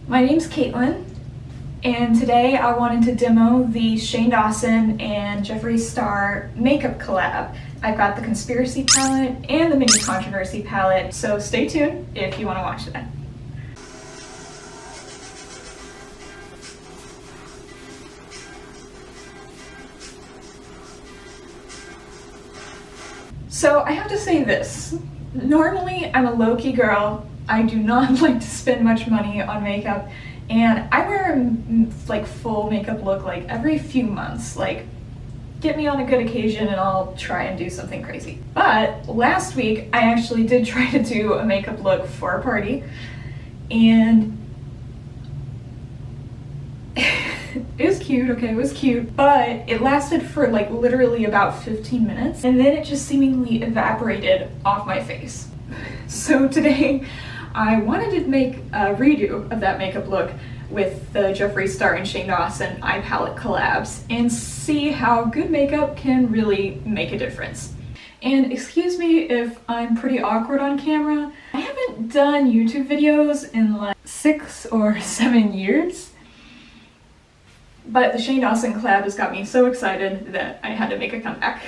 My name's Caitlin, and today I wanted to demo the Shane Dawson and Jeffree Star makeup collab. I've got the Conspiracy palette and the Mini Controversy palette, so stay tuned if you want to watch that. So I have to say this, normally I'm a low-key girl. I do not like to spend much money on makeup, and I wear like full makeup look like every few months. Like, get me on a good occasion and I'll try and do something crazy. But last week I actually did try to do a makeup look for a party, and it was cute, okay, it was cute, but it lasted for like literally about 15 minutes, and then it just seemingly evaporated off my face. So today I wanted to make a redo of that makeup look with the Jeffree Star and Shane Dawson eye palette collabs and see how good makeup can really make a difference. And excuse me if I'm pretty awkward on camera. I haven't done YouTube videos in like 6 or 7 years, but the Shane Dawson collab has got me so excited that I had to make a comeback.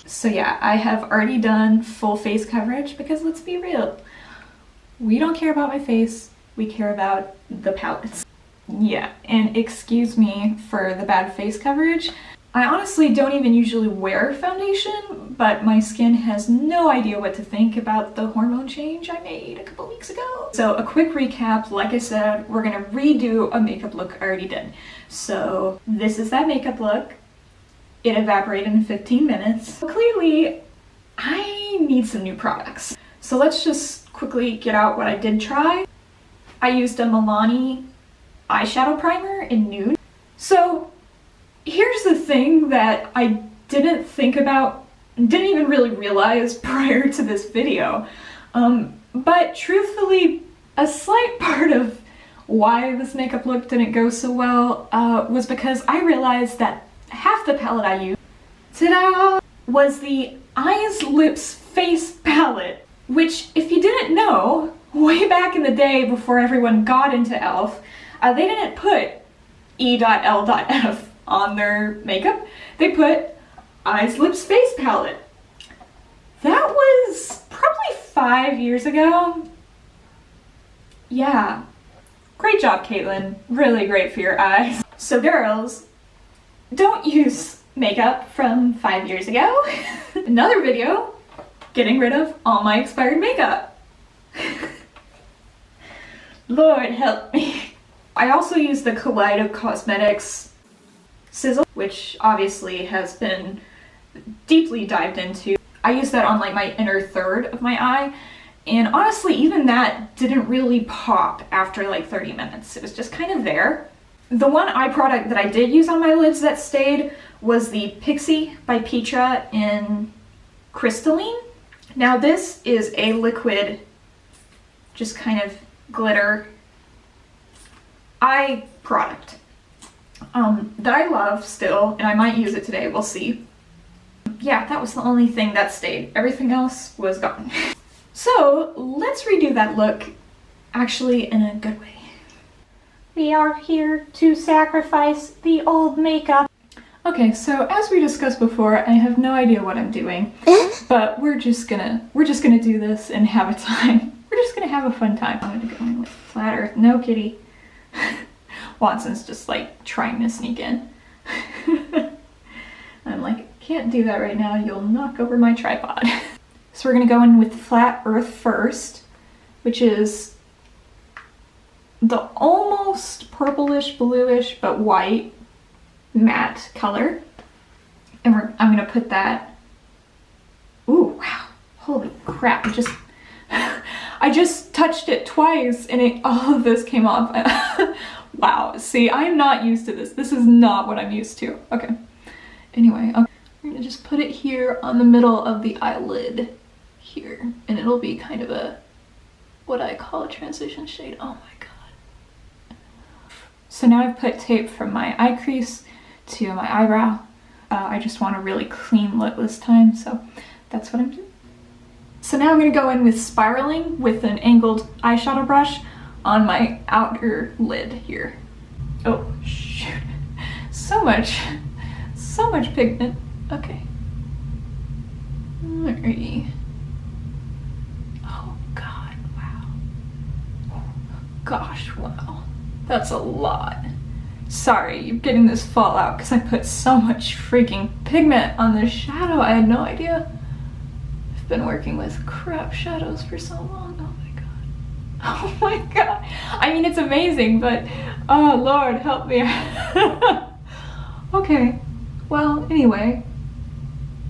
So yeah, I have already done full face coverage because let's be real, we don't care about my face, we care about the palettes. Yeah, and excuse me for the bad face coverage. I honestly don't even usually wear foundation, but my skin has no idea what to think about the hormone change I made a couple weeks ago. So a quick recap, like I said, we're gonna redo a makeup look I already did. So this is that makeup look. It evaporated in 15 minutes. Clearly, I need some new products. So let's just quickly get out what I did try. I used a Milani eyeshadow primer in nude. So here's the thing that I didn't think about, didn't even really realize prior to this video. But truthfully, a slight part of why this makeup look didn't go so well was because I realized that half the palette I used, ta-da, was the Eyes, Lips, Face palette, which, if you didn't know, way back in the day before everyone got into e.l.f., they didn't put E.L.F. on their makeup. They put Eyes, Lips, Face palette. That was probably 5 years ago. Yeah. Great job, Caitlin. Really great for your eyes. So girls, don't use makeup from 5 years ago. Another video, getting rid of all my expired makeup. Lord help me. I also use the Kaleido Cosmetics Sizzle, which obviously has been deeply dived into. I use that on like my inner third of my eye, and honestly even that didn't really pop after like 30 minutes. It was just kind of there. The one eye product that I did use on my lids that stayed was the Pixie by Petra in Crystalline. Now this is a liquid, just kind of glitter eye product that I love still, and I might use it today, we'll see. Yeah, that was the only thing that stayed. Everything else was gone. So let's redo that look, actually in a good way. We are here to sacrifice the old makeup. Okay, so as we discussed before, I have no idea what I'm doing, but we're just gonna do this and have a time. We're just gonna have a fun time. I'm gonna go in with flat earth. No, kitty. Watson's just like trying to sneak in. I'm like, can't do that right now. You'll knock over my tripod. So we're gonna go in with flat earth first, which is the almost purplish, bluish, but white matte color. And I'm gonna put that. Ooh, wow, holy crap, I just touched it twice and all of this came off. Wow, see, I'm not used to this. This is not what I'm used to. Okay, anyway, I'm gonna just put it here on the middle of the eyelid here, and it'll be kind of a, what I call a transition shade. Oh my god. So now I've put tape from my eye crease to my eyebrow. I just want a really clean look this time, so that's what I'm doing. So now I'm going to go in with spiraling with an angled eyeshadow brush on my outer lid here. Oh, shoot. So much pigment. Okay. Alrighty. Oh God, wow. Gosh, wow. That's a lot. Sorry, you're getting this fallout because I put so much freaking pigment on this shadow. I had no idea. I've been working with crap shadows for so long. Oh my God. Oh my God. I mean, it's amazing, but oh Lord, help me. Okay. Well, anyway,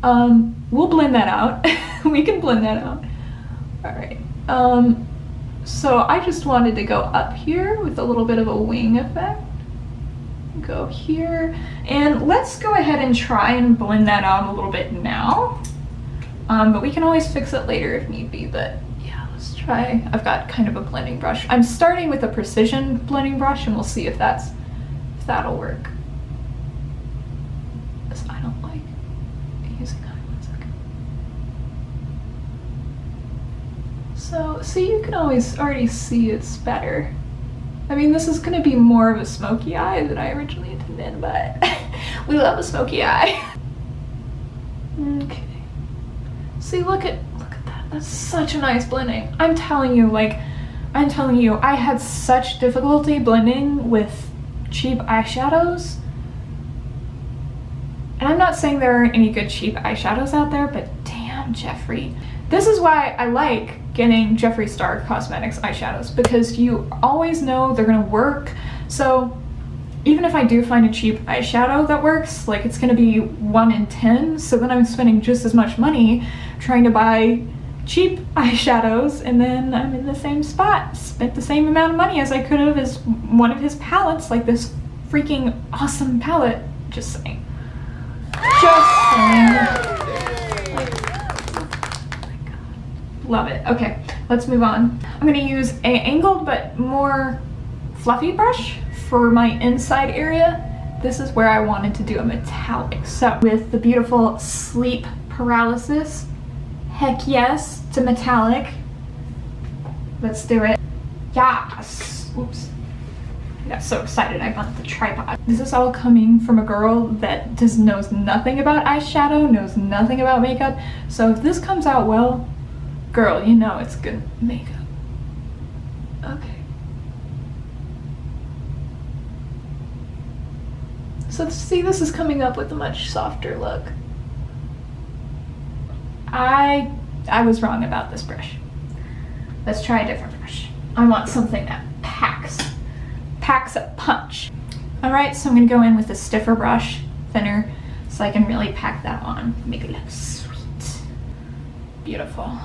we'll blend that out. We can blend that out. All right. So I just wanted to go up here with a little bit of a wing effect. Go here, and let's go ahead and try and blend that out a little bit now. But we can always fix it later if need be, but yeah, let's try. I've got kind of a blending brush. I'm starting with a precision blending brush, and we'll see if that'll work. Because I don't like using that. 1 second. So, see, you can always already see it's better. I mean, this is gonna be more of a smoky eye than I originally intended, but we love a smoky eye. Okay. See, look at that. That's such a nice blending. I'm telling you, I had such difficulty blending with cheap eyeshadows. And I'm not saying there aren't any good cheap eyeshadows out there, but damn, Jeffree. This is why I like getting Jeffree Star Cosmetics eyeshadows, because you always know they're gonna work. So even if I do find a cheap eyeshadow that works, like it's gonna be 1 in 10, so then I'm spending just as much money trying to buy cheap eyeshadows, and then I'm in the same spot, spent the same amount of money as I could have as one of his palettes, like this freaking awesome palette. Just saying. Just saying. Love it. Okay, let's move on. I'm gonna use an angled but more fluffy brush for my inside area. This is where I wanted to do a metallic. So with the beautiful Sleep Paralysis, heck yes to metallic. Let's do it. Yes. Oops. I got so excited I got the tripod. This is all coming from a girl that just knows nothing about eyeshadow, knows nothing about makeup. So if this comes out well, girl, you know it's good makeup. Okay. So see, this is coming up with a much softer look. I was wrong about this brush. Let's try a different brush. I want something that packs a punch. All right, so I'm gonna go in with a stiffer brush, thinner, so I can really pack that on, make it look sweet. Beautiful.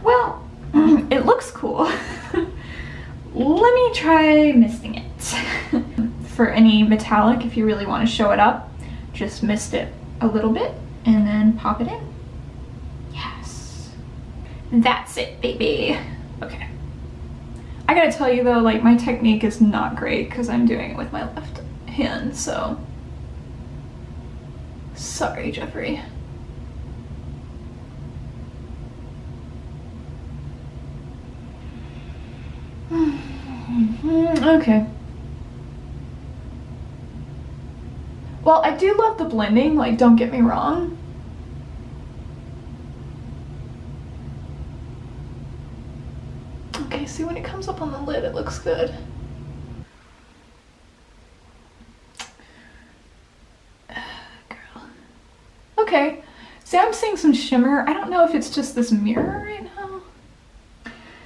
Well, it looks cool. Let me try misting it. For any metallic, if you really want to show it up, just mist it a little bit and then pop it in. Yes. That's it, baby. Okay. I gotta tell you though, like my technique is not great because I'm doing it with my left hand, so sorry, Jeffree. Okay. Well, I do love the blending, like don't get me wrong. Okay, see when it comes up on the lid, it looks good. Girl. Okay, see I'm seeing some shimmer. I don't know if it's just this mirror right now.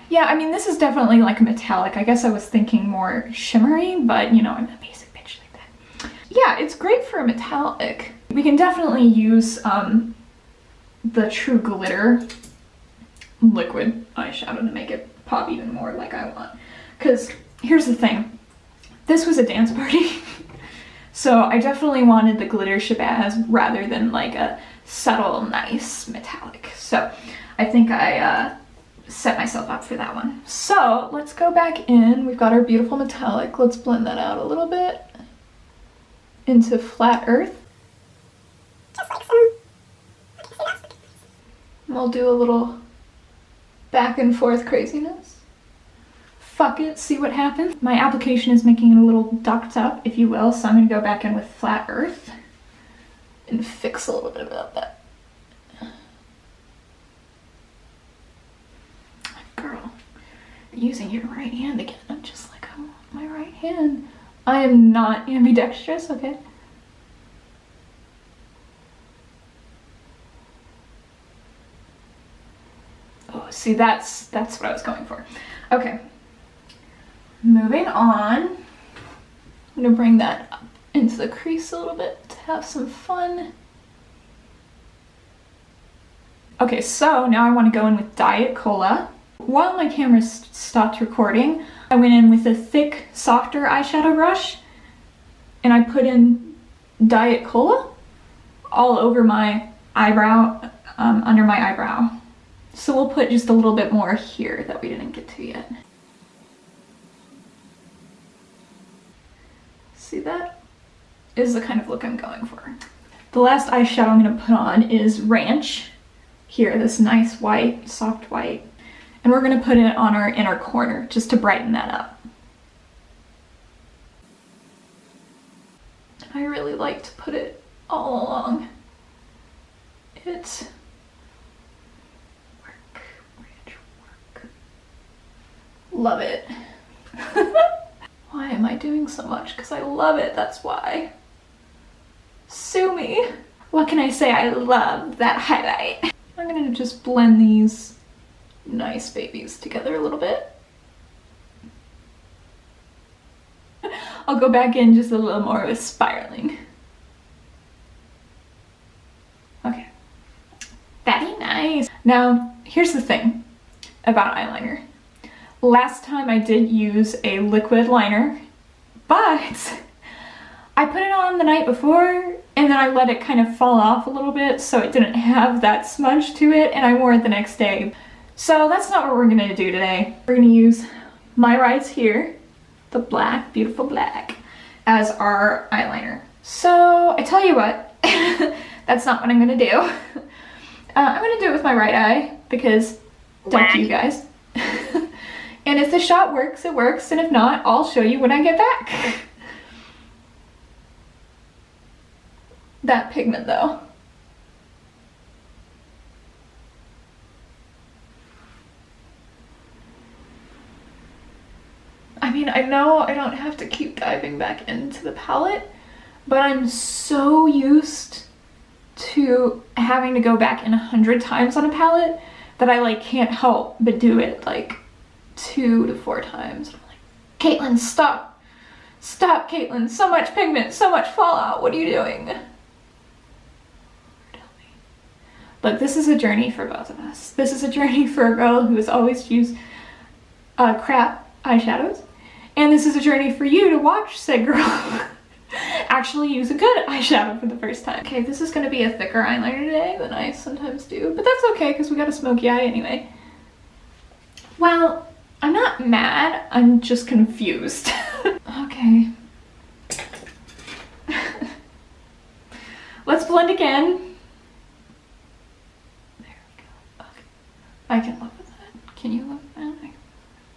Yeah, I mean, this is definitely like metallic. I guess I was thinking more shimmery, but you know, I'm a basic bitch like that. Yeah, it's great for a metallic. We can definitely use the True Glitter liquid eyeshadow to make it pop even more like I want. Because here's the thing, this was a dance party. So I definitely wanted the glitter shabazz rather than like a subtle, nice metallic. So I think I set myself up for that one. So let's go back in. We've got our beautiful metallic. Let's blend that out a little bit into Flat Earth. Just like some. And we'll do a little back and forth craziness. Fuck it, see what happens. My application is making it a little ducked up, if you will, so I'm gonna go back in with Flat Earth and fix a little bit about that. Girl, you're using your right hand again. I'm just like, I want my right hand. I am not ambidextrous, okay? Oh, see, that's what I was going for. Okay. Moving on. I'm gonna bring that up into the crease a little bit to have some fun. Okay, so now I want to go in with Diet Cola. While my camera stopped recording, I went in with a thick, softer eyeshadow brush and I put in Diet Cola all over my eyebrow, under my eyebrow. So we'll put just a little bit more here that we didn't get to yet. See, that is the kind of look I'm going for. The last eyeshadow I'm gonna put on is Ranch. Here, this nice white, soft white. And we're gonna put it on our inner corner just to brighten that up. I really like to put it all along. It's work, Ranch work. Love it. Why am I doing so much? Because I love it, that's why. Sue me. What can I say? I love that highlight. I'm gonna just blend these nice babies together a little bit. I'll go back in just a little more with spiraling. Okay. Very nice. Now, here's the thing about eyeliner. Last time I did use a liquid liner, but I put it on the night before and then I let it kind of fall off a little bit so it didn't have that smudge to it, and I wore it the next day. So that's not what we're gonna do today. We're gonna use My Rides Here, the black, beautiful black, as our eyeliner. So I tell you what, that's not what I'm gonna do. I'm gonna do it with my right eye because fuck you guys. And if the shot works, it works, and if not, I'll show you when I get back. That pigment though. I mean, I know I don't have to keep diving back into the palette, but I'm so used to having to go back in 100 times on a palette that I like can't help but do it like 2 to 4 times. I'm like, Caitlin, stop. Stop, Caitlin. So much pigment, so much fallout. What are you doing? Look, this is a journey for both of us. This is a journey for a girl who has always used crap eyeshadows. And this is a journey for you to watch said girl actually use a good eyeshadow for the first time. Okay, this is gonna be a thicker eyeliner today than I sometimes do, but that's okay because we got a smoky eye anyway. Well, I'm not mad, I'm just confused. Okay. Let's blend again. I can live with that. Can you live with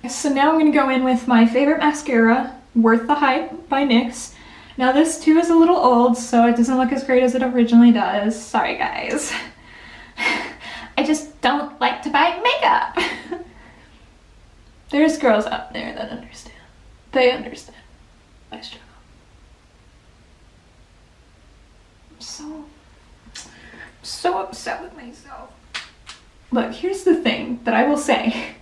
that? So now I'm going to go in with my favorite mascara, Worth the Hype by NYX. Now this too is a little old, so it doesn't look as great as it originally does. Sorry guys. I just don't like to buy makeup. There's girls out there that understand. They understand my struggle. I'm so upset with myself. Look, here's the thing that I will say,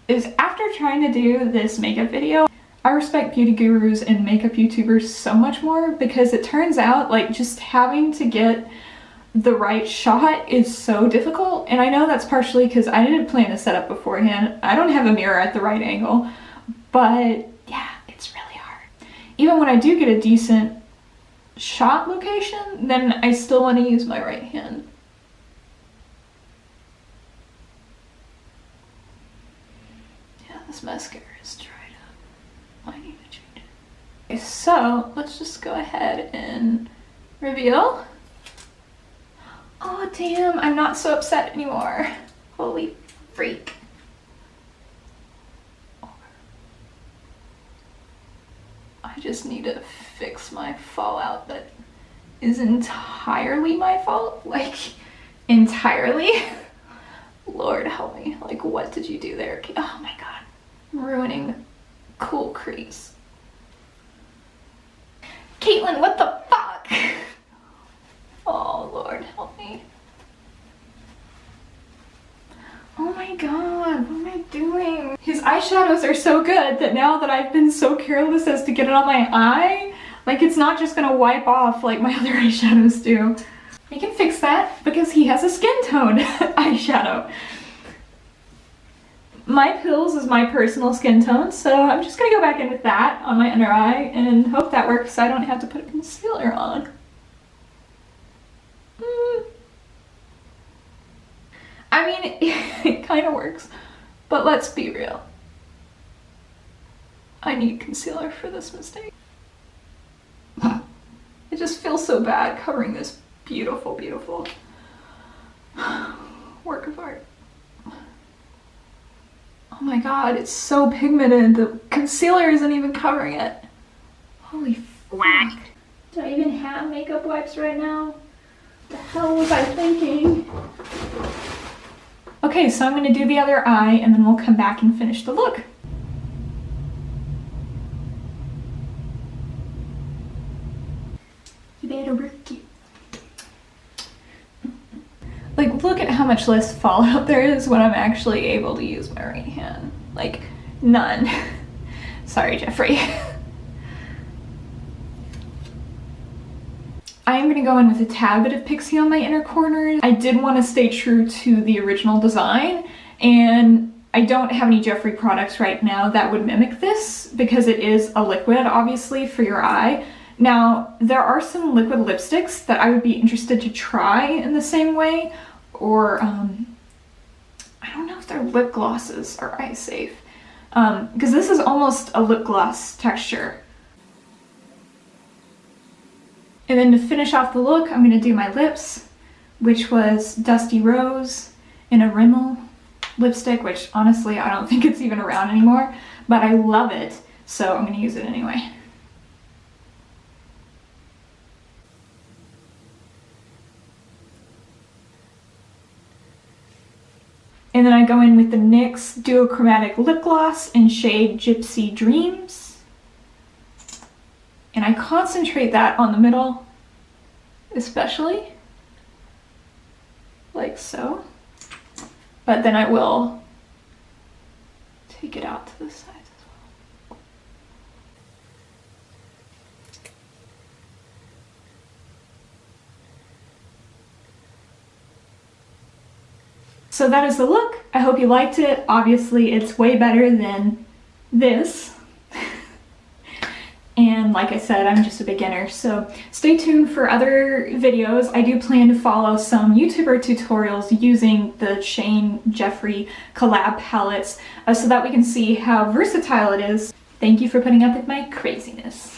is after trying to do this makeup video, I respect beauty gurus and makeup YouTubers so much more because it turns out like just having to get the right shot is so difficult. And I know that's partially because I didn't plan the setup beforehand. I don't have a mirror at the right angle, but yeah, it's really hard. Even when I do get a decent shot location, then I still want to use my right hand. This mascara is dried up. I need to change it. Okay, so let's just go ahead and reveal. Oh damn, I'm not so upset anymore. Holy freak. I just need to fix my fallout that is entirely my fault. Like, entirely. Lord help me. Like, what did you do there? Oh my god. I'm ruining the cool crease. Caitlin, what the fuck? Oh, Lord help me. Oh my god, what am I doing? His eyeshadows are so good that now that I've been so careless as to get it on my eye, like it's not just gonna wipe off like my other eyeshadows do. I can fix that because he has a skin tone eyeshadow. My Pills is my personal skin tone, so I'm just gonna go back in with that on my under eye and hope that works so I don't have to put a concealer on. I mean, it kind of works, but let's be real. I need concealer for this mistake. It just feels so bad covering this beautiful, beautiful work of art. Oh my god, it's so pigmented. The concealer isn't even covering it. Holy fuck. Do I even have makeup wipes right now? What the hell was I thinking? Okay, so I'm gonna do the other eye and then we'll come back and finish the look. You better work it. Like, look at how much less fallout there is when I'm actually able to use my right hand. Like, none. Sorry, Jeffree. I am going to go in with a tad bit of Pixie on my inner corners. I did want to stay true to the original design, and I don't have any Jeffree products right now that would mimic this because it is a liquid, obviously, for your eye. Now, there are some liquid lipsticks that I would be interested to try in the same way, or I don't know if they're lip glosses or eye safe, because this is almost a lip gloss texture. And then to finish off the look, I'm going to do my lips, which was Dusty Rose in a Rimmel lipstick, which honestly I don't think it's even around anymore, but I love it, so I'm going to use it anyway. And then I go in with the NYX Duochromatic Lip Gloss in shade Gypsy Dreams. And I concentrate that on the middle, especially, like so. But then I will take it out to the sides as well. So that is the look. I hope you liked it. Obviously, it's way better than this. And like I said, I'm just a beginner, so stay tuned for other videos. I do plan to follow some YouTuber tutorials using the Shane Jeffree collab palettes so that we can see how versatile it is. Thank you for putting up with my craziness.